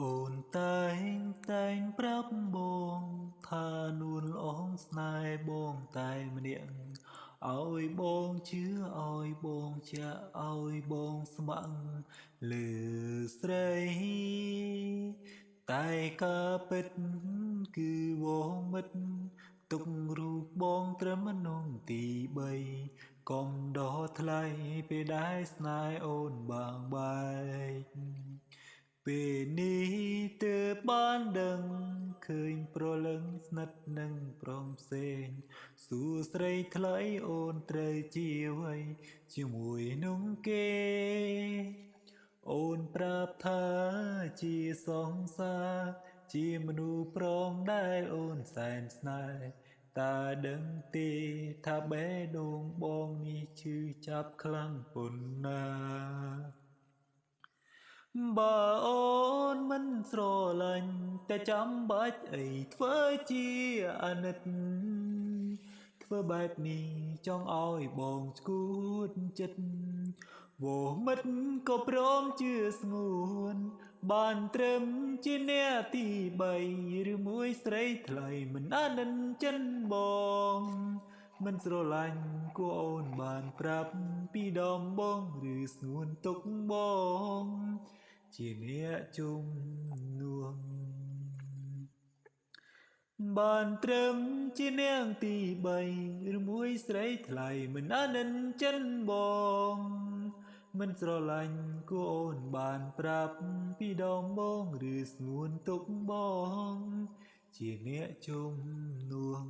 អូនតែងប្រាប់បងថានួនល្អងស្នេហ៍បងតែម្នាក់ឲ្យបងជឿឲ្យបងចាក់ឲ្យបងស្ម័គ្រលើស្រីតែការពិតគឺវងមិត្តទុករូបបងត្រឹមក្នុងទី3កុំដោះថ្លៃពេលដែលស្នេហ៍អូនបាងបែកពេលនេះទើបបានដឹងឃើញប្រលឹងស្និទ្ធនឹងប្រុសផ្សេងសួស្រីថ្លៃអូនត្រូវជាអ្វីជាមួយនោះគេអូនប្រាប់ថាជាសង្សារជាមនុស្សប្រងដែលអូនសែនស្នេហ៍តើដឹងទេថាបេះដូងបងនេះឈឺចាប់ខ្លាំងប៉ុណ្ណាបើអូនមិនស្រឡាញ់តែចាំបាច់អីធ្វើជាអាណិតធ្វើបែបនេះចង់ឲ្យបងស្គួតចិត្តវោមិត្តក៏ព្រមជឿស្ងួនបានត្រឹមជាអ្នកទី3ឬមួយស្រីថ្លៃមិនអាណិនចិនបងមិនស្រឡាញ់គួរអូនបានប្រាប់ពីដំបងឬស្ងួនទុកបងជាអ្នកជំនួសបានត្រឹមជានាងទី3ឬមួយស្រីថ្លៃមិនអាណិនចិនបងមិនស្រឡាញ់គួរអូនបានប្រាប់ពីដំបងឬស្ងួនទុកបងជាអ្នកជំនួស